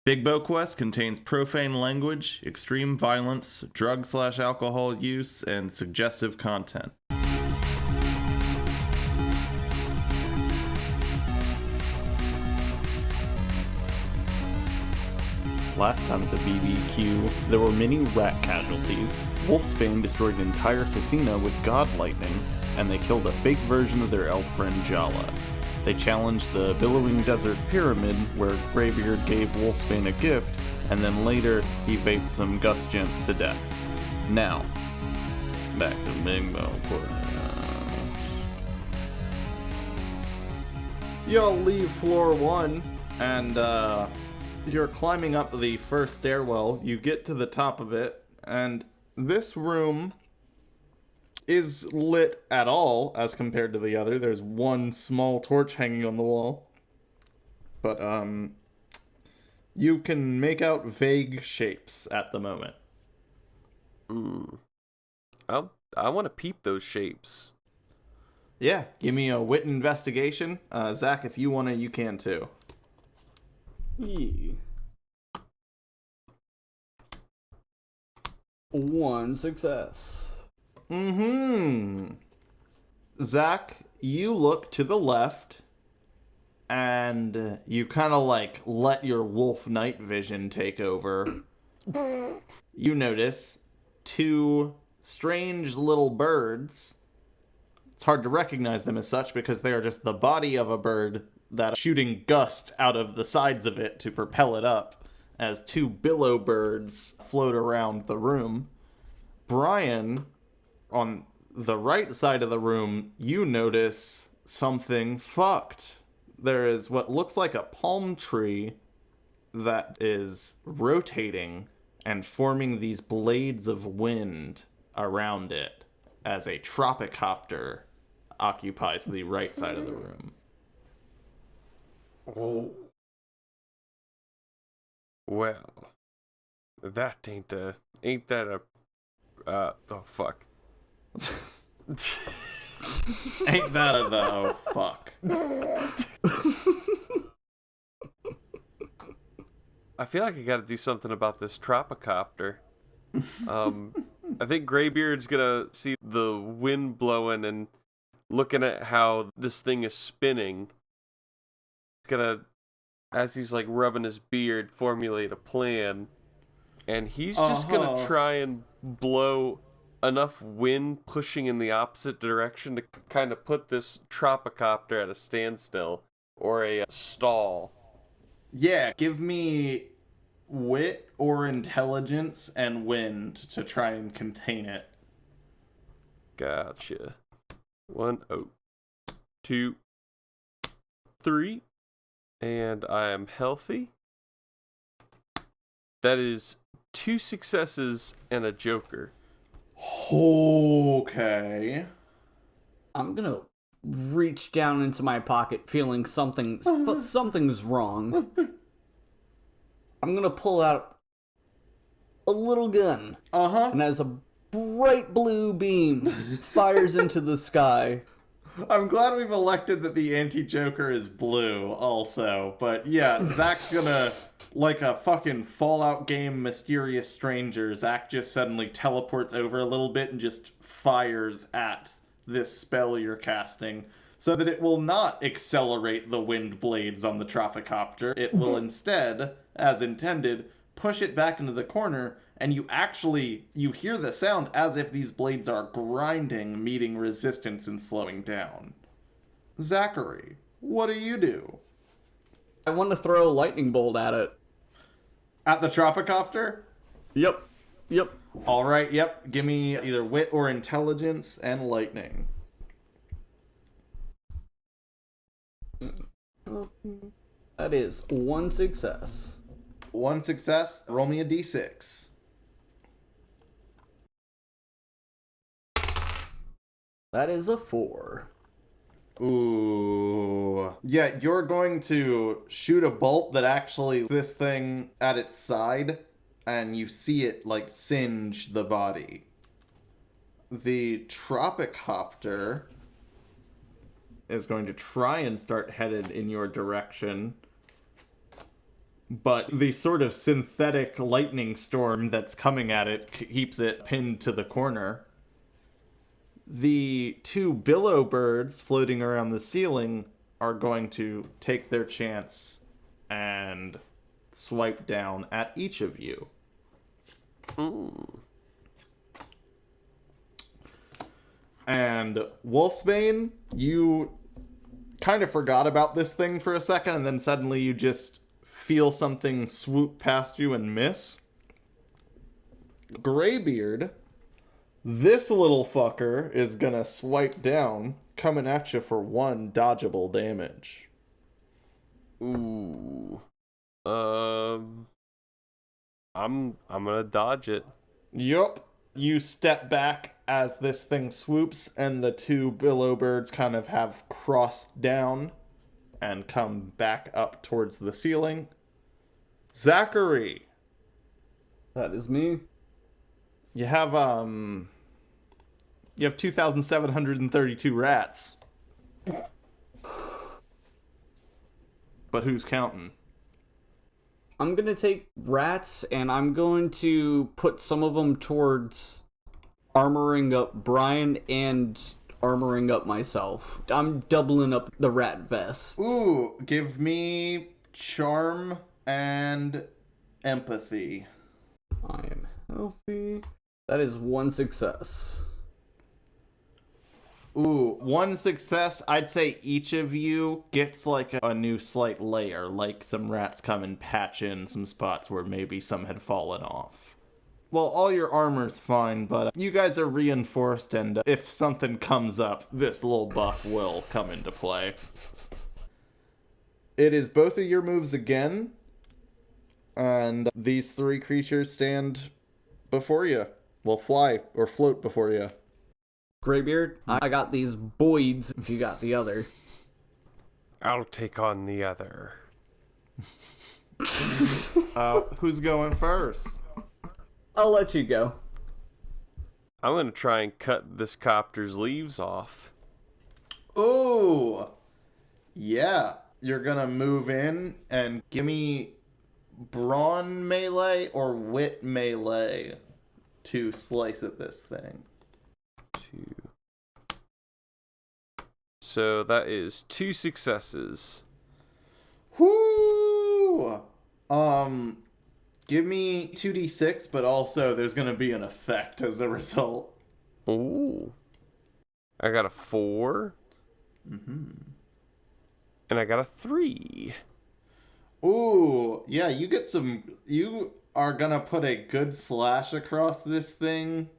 Bigbo Quest contains profane language, extreme violence, drug/alcohol use, and suggestive content. Last time at the BBQ, there were many rat casualties. Wolfsbane destroyed an entire casino with god lightning, and they killed a fake version of their elf friend Jala. They challenged the Billowing Desert Pyramid, where Graybeard gave Wolfsbane a gift, and then later he vaped some Gus gents to death. Now, back to Bigbo Quest. You'll leave floor 1, and you're climbing up the first stairwell. You get to the top of it, and this room is lit at all as compared to the other. There's one small torch hanging on the wall. But, you can make out vague shapes at the moment. I want to peep those shapes. Yeah, give me a wit investigation. Zach, if you want to, you can too. Yeah. 1 success. Zach, you look to the left, and you kind of like let your wolf night vision take over. You notice 2 strange little birds. It's hard to recognize them as such because they are just the body of a bird that shooting gust out of the sides of it to propel it up as 2 billow birds float around the room. Brian, on the right side of the room, you notice something fucked. There is what looks like a palm tree that is rotating and forming these blades of wind around it as a tropicopter occupies the right side of the room. Oh. Well, that ain't that a, oh fuck. Ain't that a oh fuck. I feel like I gotta do something about this tropicopter. I think Graybeard's gonna see the wind blowing and looking at how this thing is spinning. He's gonna, as he's like rubbing his beard, formulate a plan. And he's just gonna try and blow enough wind pushing in the opposite direction to kind of put this tropicopter at a standstill or a stall. Yeah, give me wit or intelligence and wind to try and contain it. Gotcha. 1, 2, 3. And I am healthy. That is 2 successes and a joker. Okay. I'm gonna reach down into my pocket feeling something's wrong. I'm gonna pull out a little gun. And as a bright blue beam fires into the sky. I'm glad we've elected that the anti-Joker is blue also, but yeah, Zach's gonna, like a fucking Fallout game mysterious stranger, Zach just suddenly teleports over a little bit and just fires at this spell you're casting, so that it will not accelerate the wind blades on the tropicopter. It will instead, as intended, push it back into the corner, and you hear the sound as if these blades are grinding, meeting resistance and slowing down. Zachary, what do you do? I want to throw a lightning bolt at it. At the tropicopter? Yep. Alright, yep. Give me either wit or intelligence and lightning. That is 1 success. 1 success. Roll me a d6. That is a 4. Ooh. Yeah, you're going to shoot a bolt that actually this thing at its side, and you see it like singe the body. The tropicopter is going to try and start headed in your direction, but the sort of synthetic lightning storm that's coming at it keeps it pinned to the corner. The two billow birds floating around the ceiling are going to take their chance and swipe down at each of you. Ooh. And Wolfsbane, you kind of forgot about this thing for a second, and then suddenly you just feel something swoop past you and miss. Graybeard, this little fucker is gonna swipe down, coming at you for 1 dodgeable damage. Ooh. I'm gonna dodge it. Yup. You step back as this thing swoops, and the two billow birds kind of have crossed down and come back up towards the ceiling. Zachary, That is me. you have 2,732 rats. But who's counting? I'm gonna take rats, and I'm going to put some of them towards armoring up Brian and armoring up myself. I'm doubling up the rat vest. Ooh, give me charm and empathy. I am healthy. That is 1 success. Ooh, 1 success. I'd say each of you gets like a new slight layer, like some rats come and patch in some spots where maybe some had fallen off. Well, all your armor's fine, but you guys are reinforced, and if something comes up, this little buff will come into play. It is both of your moves again, and these 3 creatures stand before you. Well, fly or float before you. Graybeard, I got these boids if you got the other. I'll take on the other. Who's going first? I'll let you go. I'm gonna try and cut this copter's leaves off. Ooh! Yeah, you're gonna move in and give me brawn melee or wit melee to slice at this thing. 2. So that is 2 successes. Whoo! Give me 2d6, but also there's gonna be an effect as a result. Ooh. I got a 4. Mm-hmm. And I got a 3. Ooh, yeah, you are gonna put a good slash across this thing,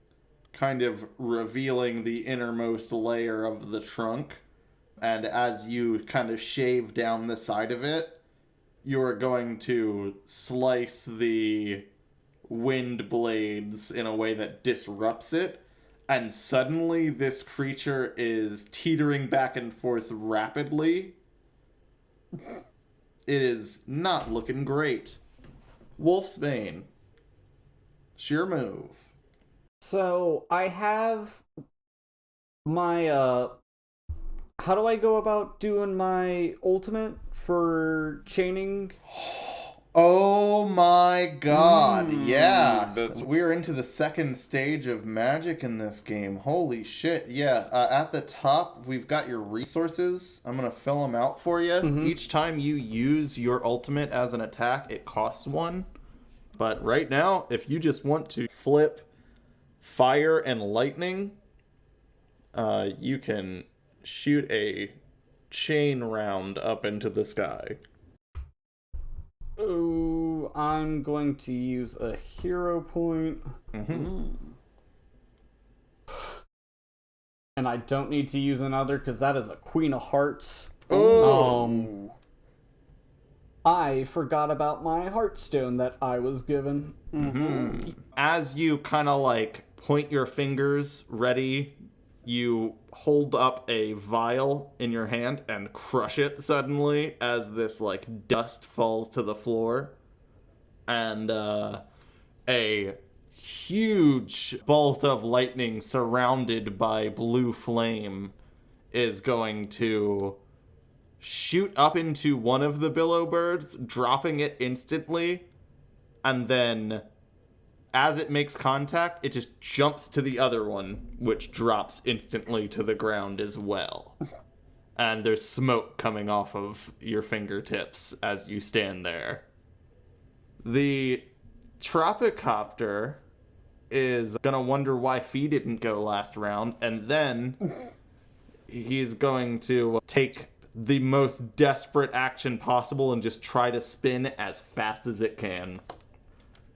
kind of revealing the innermost layer of the trunk. And as you kind of shave down the side of it, you're going to slice the wind blades in a way that disrupts it. And suddenly this creature is teetering back and forth rapidly. It is not looking great. Wolfsbane, it's your move. So, I have my, how do I go about doing my ultimate for chaining? Oh my god, yeah. that's- We're into the second stage of magic in this game. Holy shit, yeah. At the top, we've got your resources. I'm going to fill them out for you. Mhm. Each time you use your ultimate as an attack, it costs 1. But right now, if you just want to flip fire and lightning, you can shoot a chain round up into the sky. Oh, I'm going to use a hero point. Mm-hmm. And I don't need to use another because that is a Queen of Hearts. Oh. I forgot about my Heartstone that I was given. Mm-hmm. As you kind of like point your fingers ready, you hold up a vial in your hand and crush it suddenly as this like dust falls to the floor. And a huge bolt of lightning surrounded by blue flame is going to shoot up into one of the billow birds, dropping it instantly, and then as it makes contact, it just jumps to the other one, which drops instantly to the ground as well. And there's smoke coming off of your fingertips as you stand there. The Tropicopter is gonna wonder why Fee didn't go last round, and then he's going to take the most desperate action possible and just try to spin as fast as it can.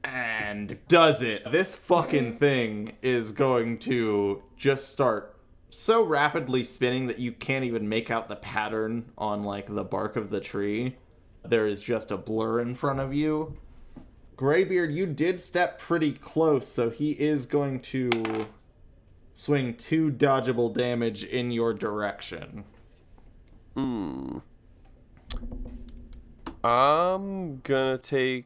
And does it. This fucking thing is going to just start so rapidly spinning that you can't even make out the pattern on, like, the bark of the tree. There is just a blur in front of you. Graybeard, you did step pretty close, so he is going to swing 2 dodgeable damage in your direction. I'm gonna take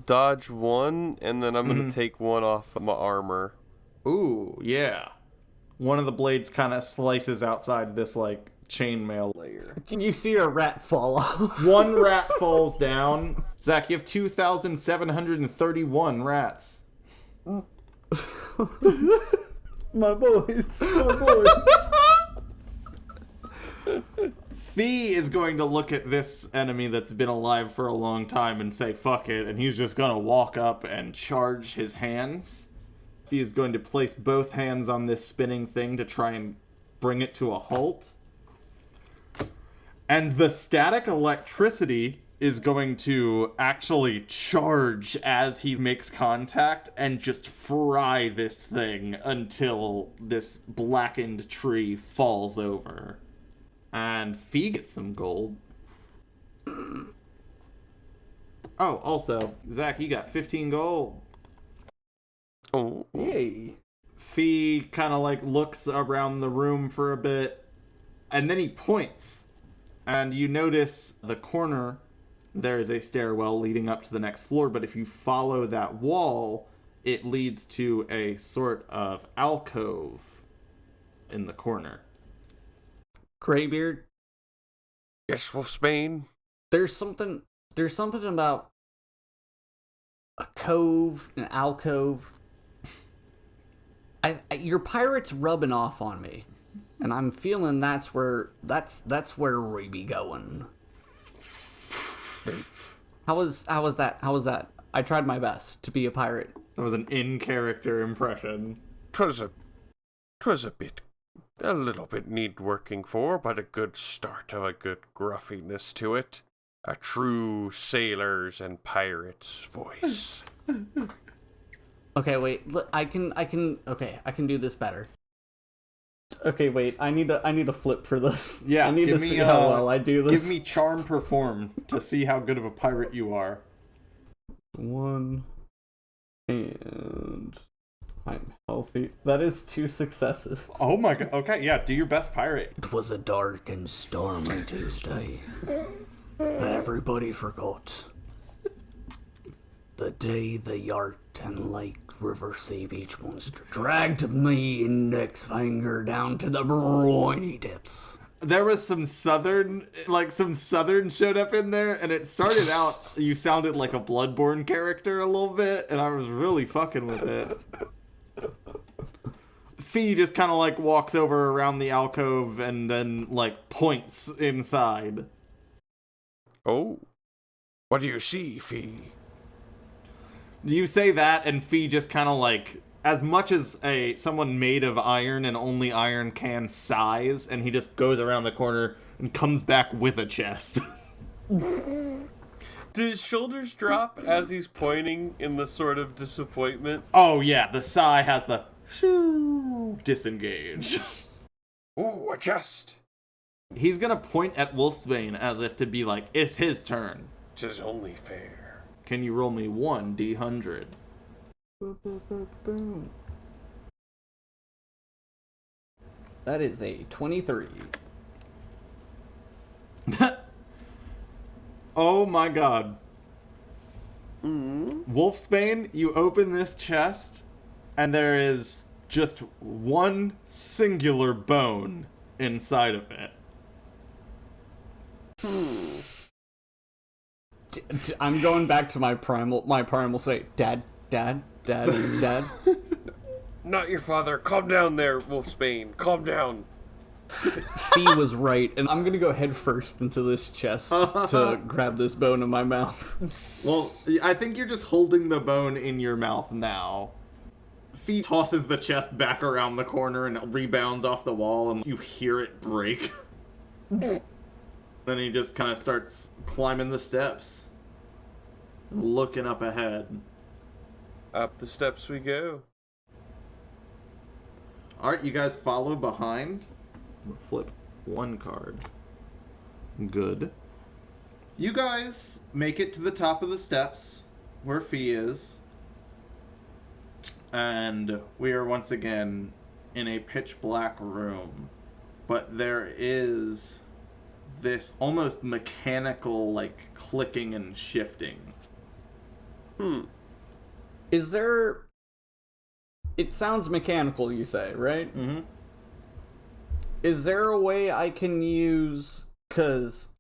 dodge 1, and then I'm gonna take 1 off my armor. Ooh, yeah. One of the blades kind of slices outside this, like, chainmail layer. You see a rat fall off. 1 rat falls down. Zach, you have 2,731 rats. My boys. My boys. Fee is going to look at this enemy that's been alive for a long time and say, fuck it, and he's just going to walk up and charge his hands. Fee is going to place both hands on this spinning thing to try and bring it to a halt. And the static electricity is going to actually charge as he makes contact and just fry this thing until this blackened tree falls over. And Fee gets some gold. Oh, also, Zach, you got 15 gold. Oh. Hey. Fee kind of, like, looks around the room for a bit, and then he points. And you notice the corner, there is a stairwell leading up to the next floor, but if you follow that wall, it leads to a sort of alcove in the corner. Graybeard, Yes, Wolfsbane. there's something about a cove, an alcove. Your pirate's rubbing off on me, and I'm feeling that's where we be going. How was that? I tried my best to be a pirate. That was an in-character impression. 'Twas a little bit need working for, but a good start of a good gruffiness to it. A true sailor's and pirate's voice. Okay, wait. Look, I can do this better. Okay, wait. I need a flip for this. Yeah, I need to see how well I do this. Give me charm perform to see how good of a pirate you are. 1 and I'm healthy. That is 2 successes. Oh my god. Okay, yeah, do your best pirate. It was a dark and stormy Tuesday. Everybody forgot. The day the Yart and Lake River Sea Beach monster dragged me index finger down to the briny depths. There was some southern showed up in there, and it started out, you sounded like a Bloodborne character a little bit, and I was really fucking with it. Fee just kind of, like, walks over around the alcove and then, like, points inside. Oh. What do you see, Fee? You say that, and Fee just kind of, like, as much as someone made of iron and only iron can size, and he just goes around the corner and comes back with a chest. Do his shoulders drop as he's pointing in the sort of disappointment? Oh yeah, the sigh has the shoo disengage. Ooh, a chest. He's gonna point at Wolfsbane as if to be like, it's his turn. 'Tis only fair. Can you roll me 1 D100? That is a 23. Oh my god. Wolfsbane, you open this chest, and there is just one singular bone inside of it. I'm going back to my primal state. Dad. Not your father. Calm down there, Wolfsbane. Calm down. Fee was right, and I'm gonna go head first into this chest to grab this bone in my mouth. Well, I think you're just holding the bone in your mouth now. Fee tosses the chest back around the corner and it rebounds off the wall, and you hear it break. Then he just kind of starts climbing the steps, looking up ahead. Up the steps we go. Alright, you guys follow behind. Flip one card. Good. You guys make it to the top of the steps where Fee is. And we are once again in a pitch black room. But there is this almost mechanical, like, clicking and shifting. Is there... It sounds mechanical, you say, right? Mm-hmm. Is there a way I can use... Because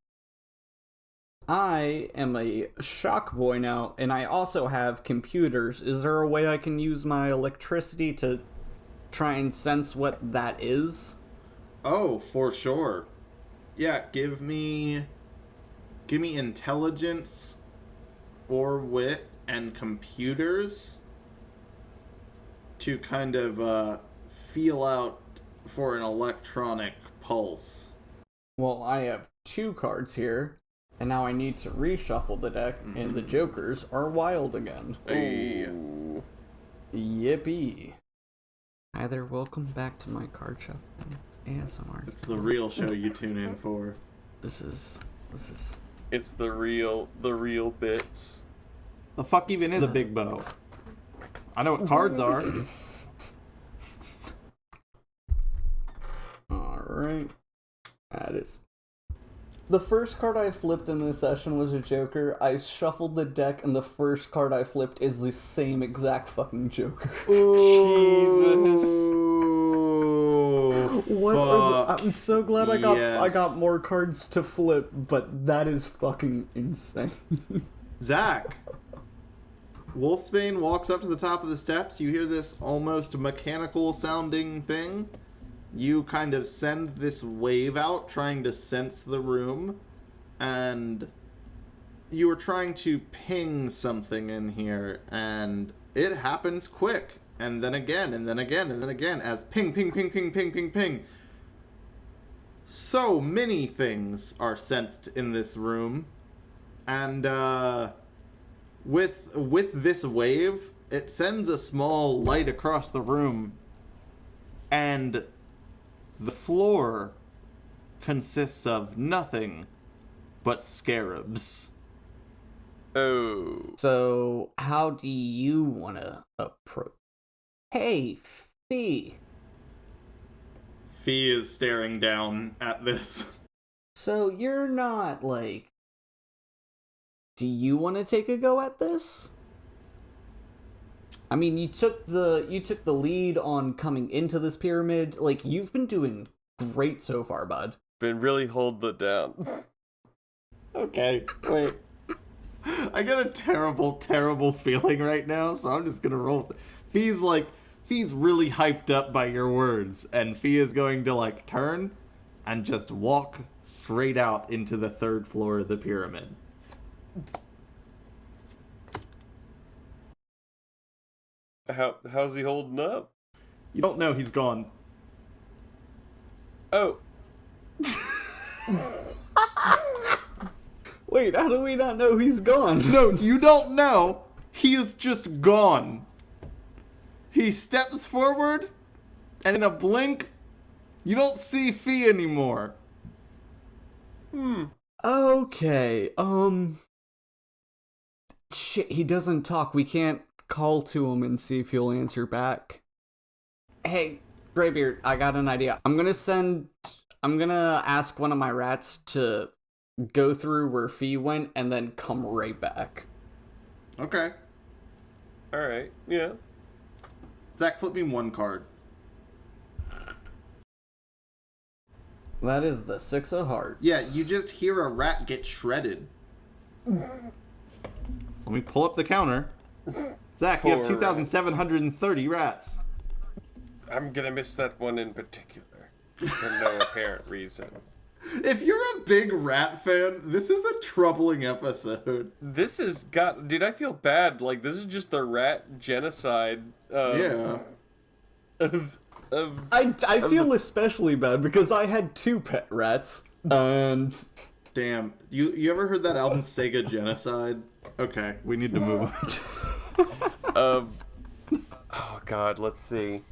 I am a shock boy now, and I also have computers. Is there a way I can use my electricity to try and sense what that is? Oh, for sure. Yeah, give me intelligence or wit and computers to kind of feel out for an electronic pulse. Well, I have 2 cards here, and now I need to reshuffle the deck, and the jokers are wild again. Hey. Ooh. Yippee. Hi there, welcome back to my card shuffling ASMR. It's the real show you tune in for. This is... It's the real bits. The fuck even is a Bigbo? I know what cards are. Alright. That is... The first card I flipped in this session was a Joker. I shuffled the deck, and the first card I flipped is the same exact fucking Joker. Jesus. What are the... I'm so glad I Yes. got more cards to flip, but that is fucking insane. Zach. Wolfsbane walks up to the top of the steps. You hear this almost mechanical sounding thing. You kind of send this wave out, trying to sense the room, and you were trying to ping something in here, and it happens quick, and then again, and then again, and then again, as ping, ping, ping, ping, ping, ping, ping. So many things are sensed in this room, and with this wave, it sends a small light across the room, and the floor consists of nothing but scarabs. Oh. So, how do you want to approach... Hey, Fee. Fee is staring down at this. So, you're not, like... Do you want to take a go at this? I mean, you took the lead on coming into this pyramid. Like, you've been doing great so far, bud. Been really holding it down. Okay, wait. I get a terrible, terrible feeling right now, so I'm just gonna roll with it. Fee's really hyped up by your words, and Fee is going to, like, turn and just walk straight out into the 3rd floor of the pyramid. How's he holding up? You don't know he's gone. Oh. Wait, how do we not know he's gone? No, you don't know. He is just gone. He steps forward, and in a blink, you don't see Fee anymore. Okay, shit, he doesn't talk. We can't call to him and see if he'll answer back. Hey, Graybeard, I got an idea. I'm gonna ask one of my rats to go through where Fee went and then come right back. Okay. Alright, yeah. Zach, flip me one card. That is the 6 of hearts. Yeah, you just hear a rat get shredded. Let me pull up the counter. Zach, you have 2,730 rats. I'm gonna miss that one in particular. For no apparent reason. If you're a big rat fan, this is a troubling episode. This has got... Dude, I feel bad. Like, this is just the rat genocide. Yeah. I feel especially bad because I had 2 pet rats, and... Damn. You ever heard that album, Sega Genocide? Okay, we need to move on. Oh, God, let's see.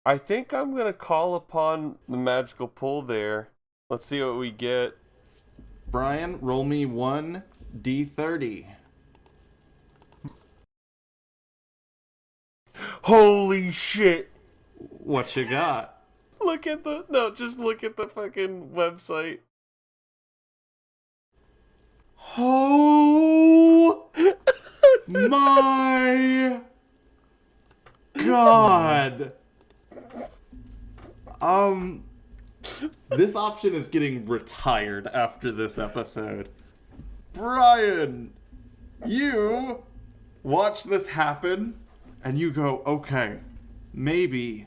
I think I'm going to call upon the magical pull there. Let's see what we get. Brian, roll me 1d30. Holy shit! What you got? Look at the... No, just look at the fucking website. Oh my God. This option is getting retired after this episode. Brian, you watch this happen and you go, okay, maybe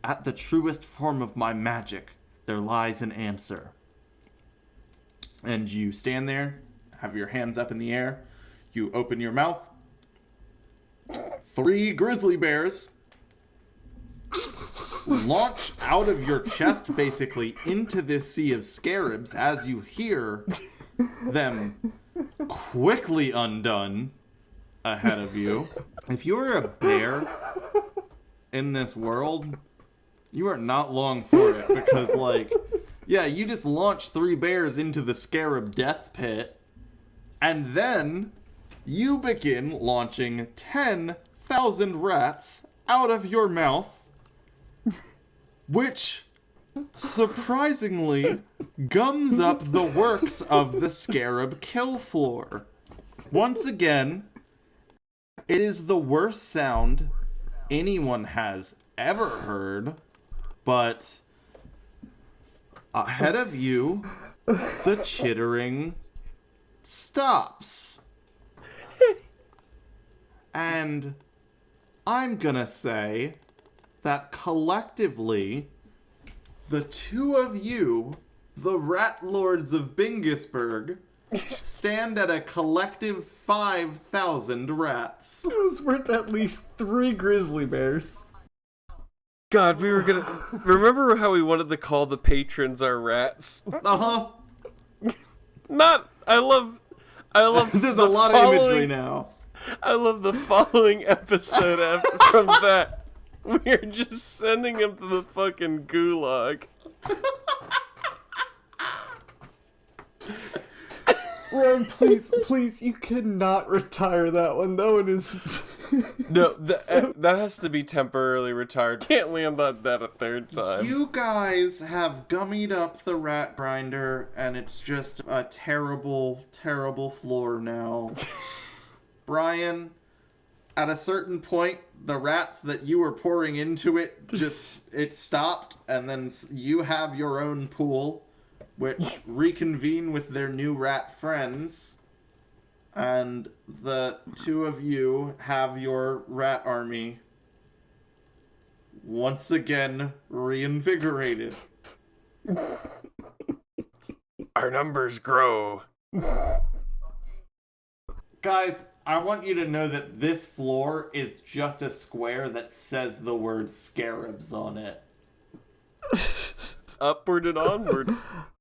at the truest form of my magic, there lies an answer. And you stand there, have your hands up in the air, you open your mouth. 3 grizzly bears launch out of your chest, basically, into this sea of scarabs as you hear them quickly undone ahead of you. If you're a bear in this world, you are not long for it, because, like, yeah, you just launch 3 bears into the scarab death pit, and then you begin launching 10,000 rats out of your mouth, which surprisingly gums up the works of the scarab kill floor. Once again, it is the worst sound anyone has ever heard, but ahead of you, the chittering stops. And I'm gonna say that collectively, the 2 of you, the Rat Lords of Bingisburg, stand at a collective 5,000 rats. It was worth at least 3 grizzly bears. God, we were gonna... Remember how we wanted to call the patrons our rats? Uh-huh. I love There's a lot of imagery now. I love the following episode from that. We're just sending him to the fucking gulag. Ron, please, you cannot retire that one. That one is... No, that has to be temporarily retired. Can't land on that a 3rd time. You guys have gummied up the rat grinder, and it's just a terrible, terrible floor now. Brian, at a certain point, the rats that you were pouring into it, it stopped, and then you have your own pool, which reconvene with their new rat friends, and the 2 of you have your rat army once again reinvigorated. Our numbers grow. Guys, I want you to know that this floor is just a square that says the word scarabs on it. Upward and onward.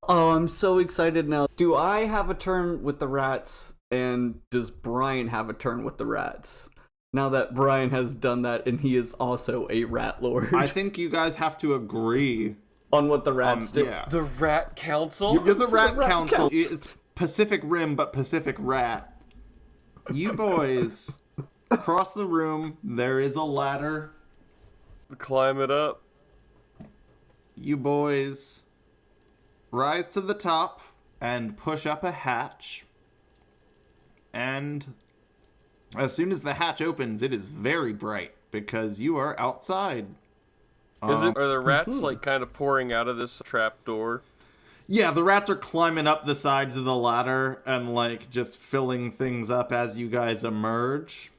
Oh, I'm so excited now. Do I have a turn with the rats, and does Brian have a turn with the rats? Now that Brian has done that, and he is also a rat lord. I think you guys have to agree on what the rats do. Yeah. The Rat Council? You're the Rat Council. It's Pacific Rim, but Pacific Rat. You boys, across the room, there is a ladder. Climb it up. You boys rise to the top and push up a hatch. And as soon as the hatch opens, it is very bright because you are outside. Are the rats like kind of pouring out of this trap door? Yeah, the rats are climbing up the sides of the ladder and like just filling things up as you guys emerge.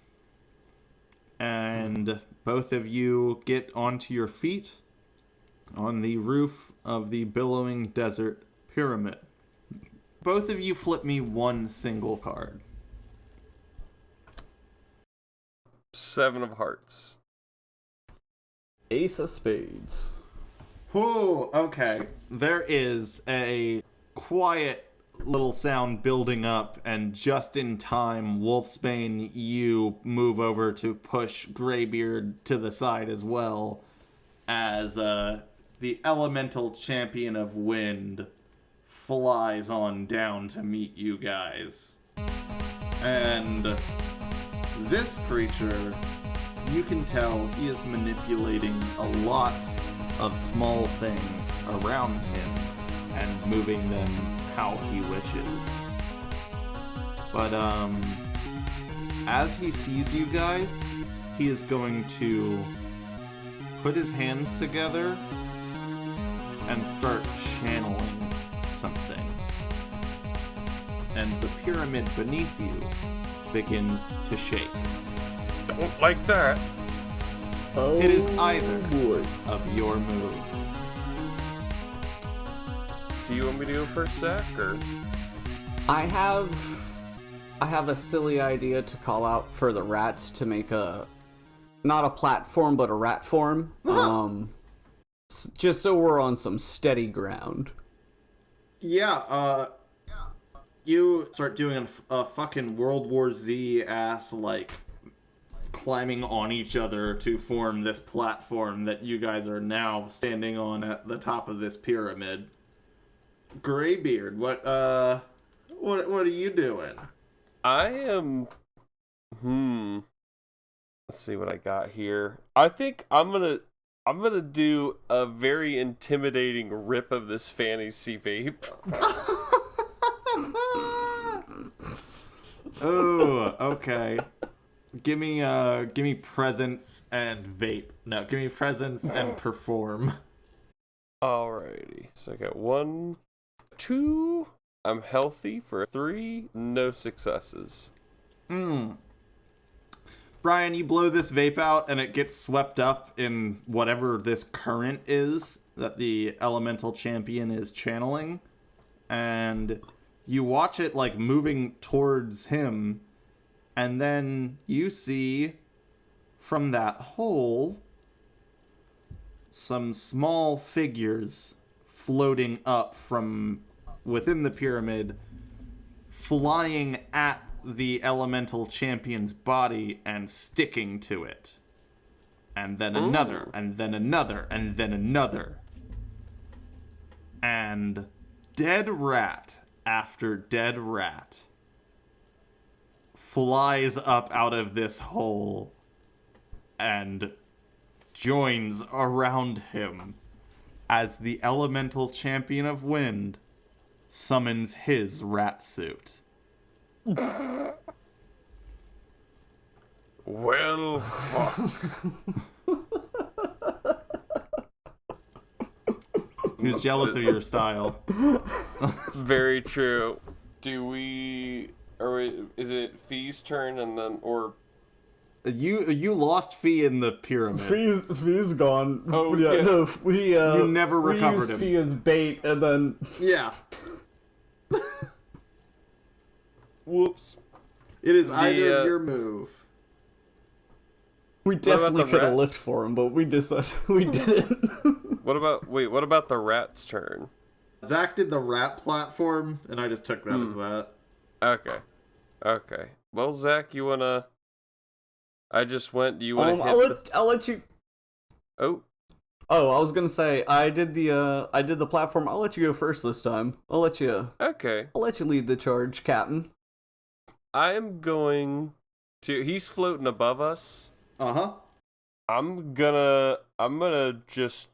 And both of you get onto your feet on the roof of the Billowing Desert Pyramid. Both of you flip me one single card. 7 of hearts. Ace of spades. Whoa, okay. There is a quiet little sound building up, and just in time, Wolfsbane, you move over to push Graybeard to the side as well, as the elemental champion of wind flies on down to meet you guys. And this creature, you can tell he is manipulating a lot of small things around him and moving them how he wishes. But as he sees you guys, he is going to put his hands together and start channeling something. And the pyramid beneath you begins to shake. Don't like that. Oh, It is either boy. of your moves. Do you want me to go first, Zach, or? I have a silly idea to call out for the rats to make not a platform, but a rat form. Just so we're on some steady ground. Yeah, you start doing a fucking World War Z ass, like, climbing on each other to form this platform that you guys are now standing on at the top of this pyramid. Graybeard, what are you doing? I am. Let's see what I got here. I think I'm gonna do a very intimidating rip of this fantasy vape. Oh, okay. Give me presence and vape. No, give me presence and perform. Alrighty. So I got 1, 2. I'm healthy for 3. No successes. Brian, you blow this vape out and it gets swept up in whatever this current is that the elemental champion is channeling. And you watch it like moving towards him. And then you see from that hole some small figures floating up from within the pyramid, flying at the elemental champion's body and sticking to it. And then another, and then another, and then another. And dead rat after dead rat flies up out of this hole and joins around him as the elemental champion of wind summons his rat suit. Well, fuck. He's jealous of your style. Very true. Is it Fee's turn and then, or? You lost Fee in the pyramid. Fee's gone. Oh, yeah. yeah. No, You never recovered we used him. Fee as bait, and then Yeah. Whoops. It is either your move. we about definitely the could have rats? listened for him, but we decided we didn't. What about the rat's turn? Zach did the rat platform, and I just took that as that. Okay. Well, Zach, you wanna? I just went. Do you wanna I'll let you. Oh, Oh, I was gonna say I did the platform. I'll let you go first this time. I'll let you lead the charge, Captain. I am going to. He's floating above us. Uh-huh. I'm gonna just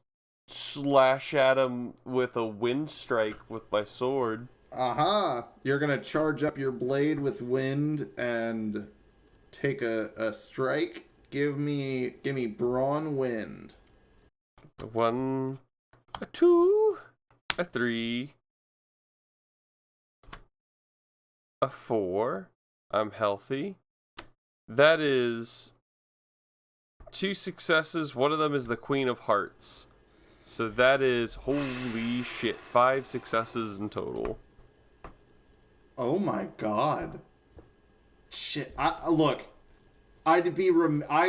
slash at him with a wind strike with my sword. Uh-huh. You're gonna charge up your blade with wind and take a strike. Give me brawn wind. A 1, a 2, a 3, a 4. I'm healthy. That is 2 successes. One of them is the Queen of Hearts. So that is, holy shit, 5 successes in total. Oh my god. Shit. Look, I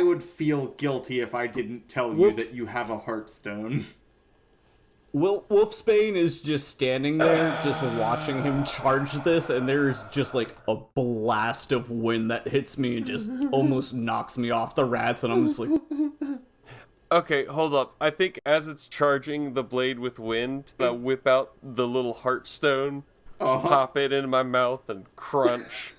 would feel guilty if I didn't tell you that you have a Heartstone. Wolfsbane is just standing there, just watching him charge this, and there's just like a blast of wind that hits me and just almost knocks me off the rats, and I'm just like... Okay, hold up. I think as it's charging the blade with wind, I whip out the little Heartstone, pop it into my mouth, and crunch.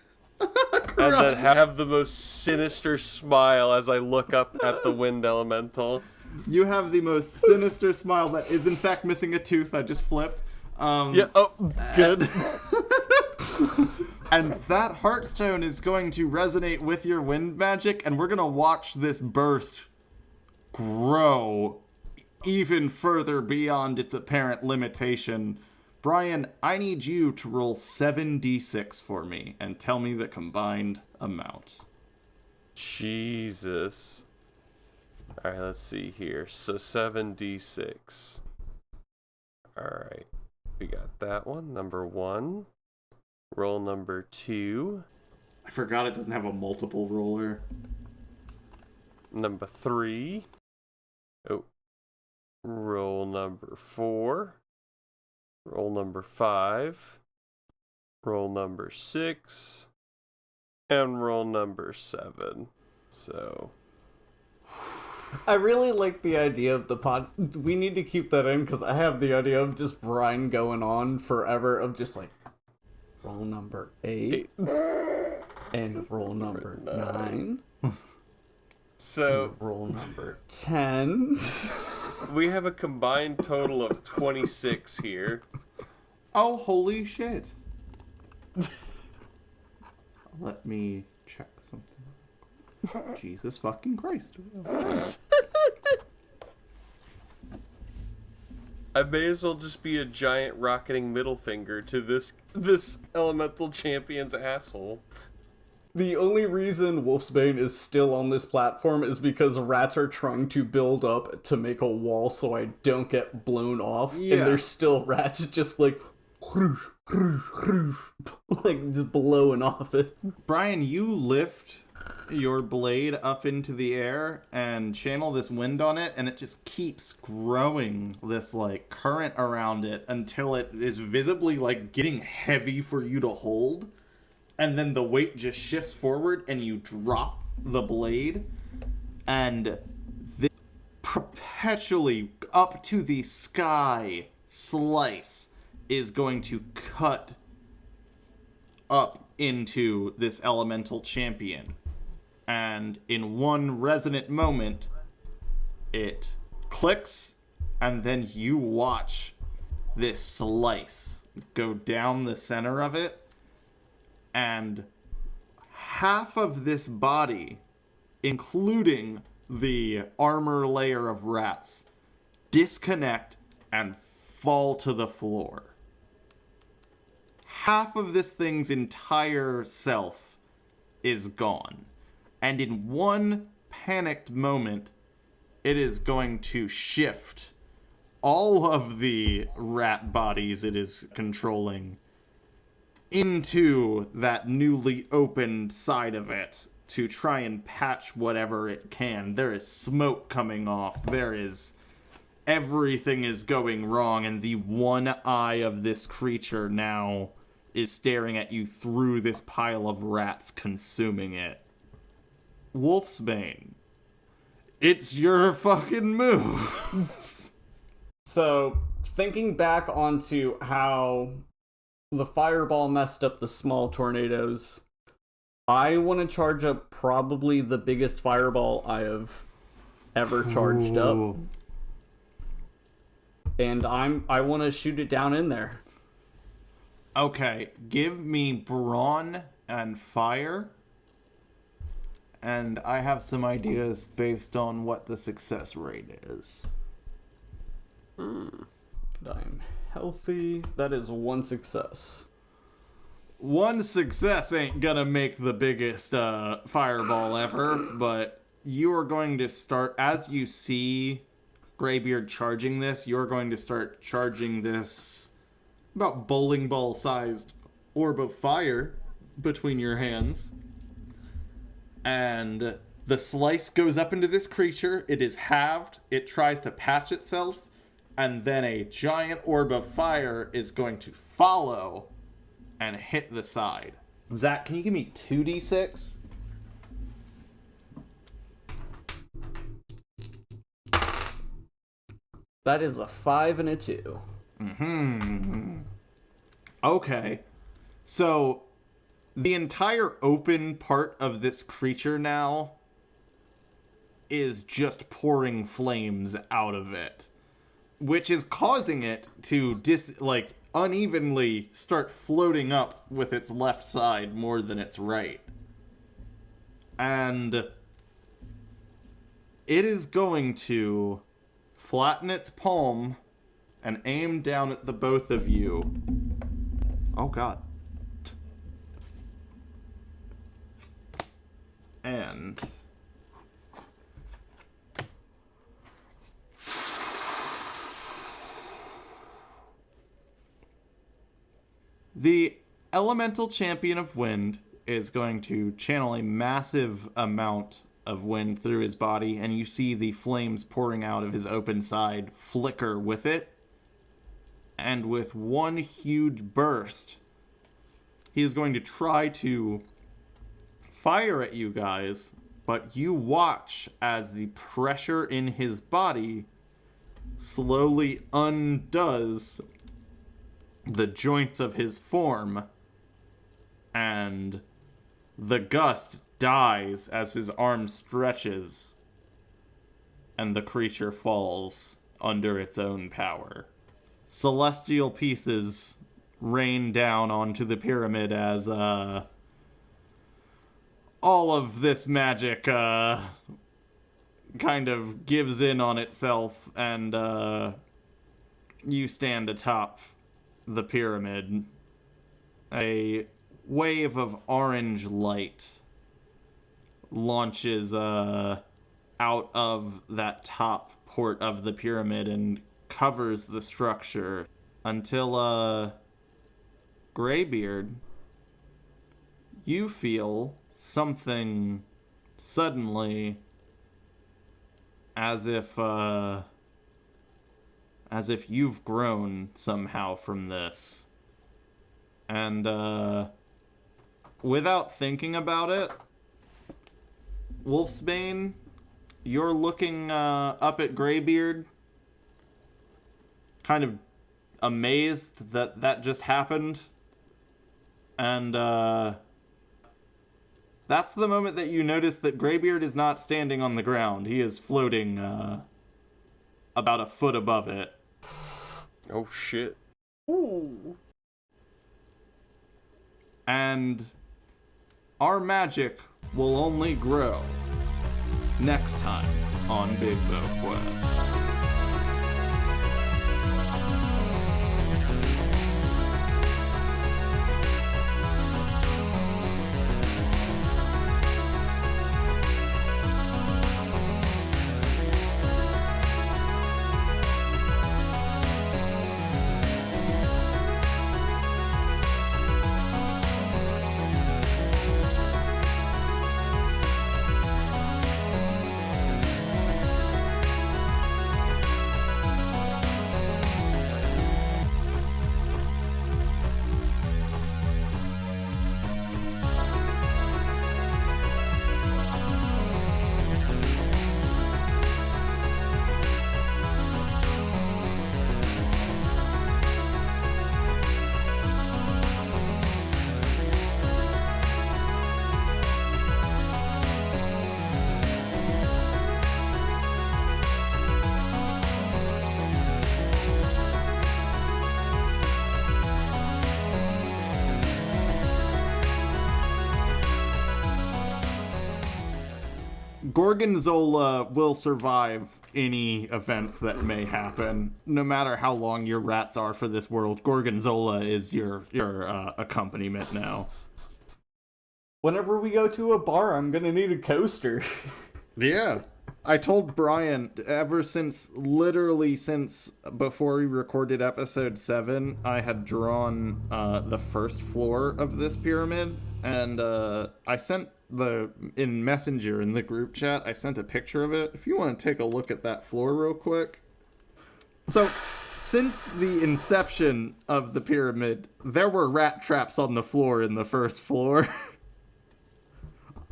And then have the most sinister smile as I look up at the wind elemental. You have the most sinister smile that is in fact missing a tooth. I just flipped. Yeah, oh, good. And that Heartstone is going to resonate with your wind magic, and we're going to watch this burst grow even further beyond its apparent limitation. Brian, I need you to roll 7d6 for me and tell me the combined amount. Jesus. Alright, let's see here. So 7d6. Alright. We got that one. Number 1. Roll number 2. I forgot it doesn't have a multiple roller. Number 3. Oh. Roll number 4. Roll number 5. Roll number 6. And roll number 7. So... I really like the idea of the pod. We need to keep that in, because I have the idea of just Brian going on forever of just like, roll number 8. And roll number 9. So... roll number 10. We have a combined total of 26 here. Oh, holy shit. Let me check something. Jesus fucking Christ. I may as well just be a giant rocketing middle finger to this elemental champion's asshole. The only reason Wolfsbane is still on this platform is because rats are trying to build up to make a wall so I don't get blown off. Yeah. And there's still rats just like, like just blowing off it. Brian, you lift your blade up into the air and channel this wind on it, and it just keeps growing this like current around it until it is visibly like getting heavy for you to hold. And then the weight just shifts forward and you drop the blade, and this perpetually up to the sky slice is going to cut up into this elemental champion. And in one resonant moment, it clicks, and then you watch this slice go down the center of it, and half of this body, including the armor layer of rats, disconnect and fall to the floor. Half of this thing's entire self is gone. And in one panicked moment, it is going to shift all of the rat bodies it is controlling into that newly opened side of it to try and patch whatever it can. There is smoke coming off. Everything is going wrong, and the one eye of this creature now is staring at you through this pile of rats consuming it. Wolfsbane, it's your fucking move. So, thinking back onto how the fireball messed up the small tornadoes, I want to charge up probably the biggest fireball I have ever charged up. And I want to shoot it down in there. Okay, give me brawn and fire. And I have some ideas based on what the success rate is. I am healthy. That is one success. One success ain't gonna make the biggest fireball ever, but you are going to start, as you see Graybeard charging this, you're going to start charging this about bowling ball sized orb of fire between your hands. And the slice goes up into this creature. It is halved. It tries to patch itself. And then a giant orb of fire is going to follow and hit the side. Zach, can you give me 2d6? That is a 5 and a 2. Okay. So, the entire open part of this creature now is just pouring flames out of it, which is causing it to unevenly start floating up with its left side more than its right. And it is going to flatten its palm and aim down at the both of you. Oh god. And the Elemental Champion of Wind is going to channel a massive amount of wind through his body, and you see the flames pouring out of his open side flicker with it. And with one huge burst, he is going to try to fire at you guys, but you watch as the pressure in his body slowly undoes the joints of his form, and the gust dies as his arm stretches, and the creature falls under its own power. Celestial pieces rain down onto the pyramid as all of this magic kind of gives in on itself, and you stand atop the pyramid. A wave of orange light launches out of that top port of the pyramid and covers the structure until Graybeard, you feel something suddenly as if you've grown somehow from this. And without thinking about it, Wolfsbane, you're looking up at Graybeard, kind of amazed that that just happened. And that's the moment that you notice that Graybeard is not standing on the ground. He is floating about a foot above it. Oh shit. Ooh. And our magic will only grow next time on Bigbo Quest. Gorgonzola will survive any events that may happen, no matter how long your rats are for this world. Gorgonzola is your accompaniment now. Whenever we go to a bar, I'm gonna need a coaster. Yeah. I told Brian, literally since before we recorded episode 7, I had drawn the first floor of this pyramid, and I sent in Messenger in the group chat, I sent a picture of it. If you want to take a look at that floor real quick. So, since the inception of the pyramid, there were rat traps on the floor in the first floor.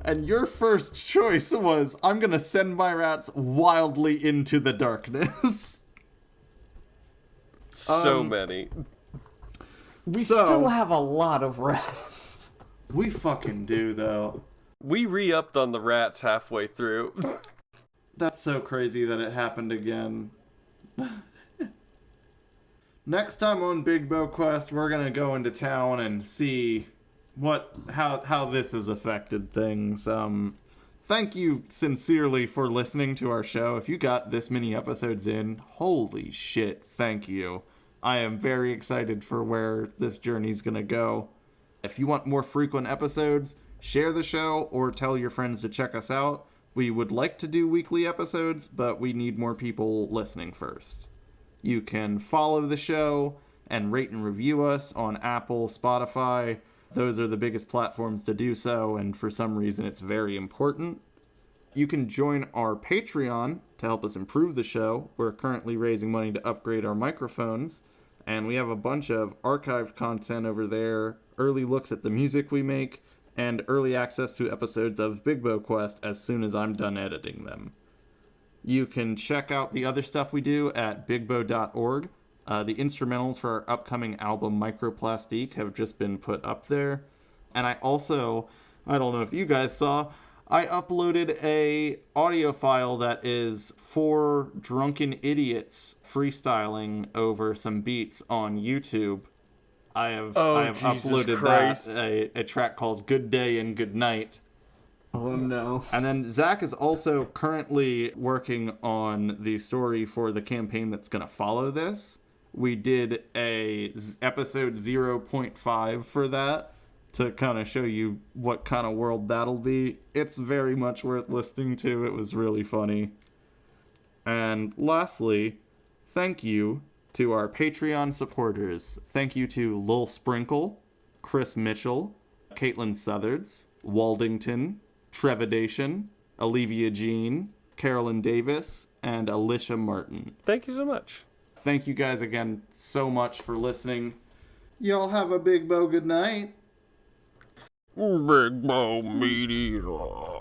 And your first choice was, I'm gonna send my rats wildly into the darkness. So many. We still have a lot of rats. We fucking do, though. We re-upped on the rats halfway through. That's so crazy that it happened again. Next time on Bigbo Quest, we're gonna go into town and see how this has affected things. Thank you sincerely for listening to our show. If you got this many episodes in, holy shit, thank you. I am very excited for where this journey's gonna go. If you want more frequent episodes, share the show or tell your friends to check us out. We would like to do weekly episodes, but we need more people listening first. You can follow the show and rate and review us on Apple, Spotify. Those are the biggest platforms to do so, and for some reason it's very important. You can join our Patreon to help us improve the show. We're currently raising money to upgrade our microphones, and we have a bunch of archived content over there, early looks at the music we make, and early access to episodes of Bigbo Quest as soon as I'm done editing them. You can check out the other stuff we do at bigbo.org. The instrumentals for our upcoming album Microplastique have just been put up there. And I don't know if you guys saw, I uploaded a audio file that is 4 drunken idiots freestyling over some beats on YouTube. I have uploaded that, a track called Good Day and Good Night. Oh no. And then Zach is also currently working on the story for the campaign that's going to follow this. We did a episode 0.5 for that to kind of show you what kind of world that'll be. It's very much worth listening to. It was really funny. And lastly, thank you to our Patreon supporters. Thank you to Lil Sprinkle, Chris Mitchell, Caitlin Southards, Waldington, Trepidation, Olivia Jean, Carolyn Davis, and Alicia Martin. Thank you so much. Thank you guys again so much for listening. Y'all have a big bow good night. Bigbomedianetwork.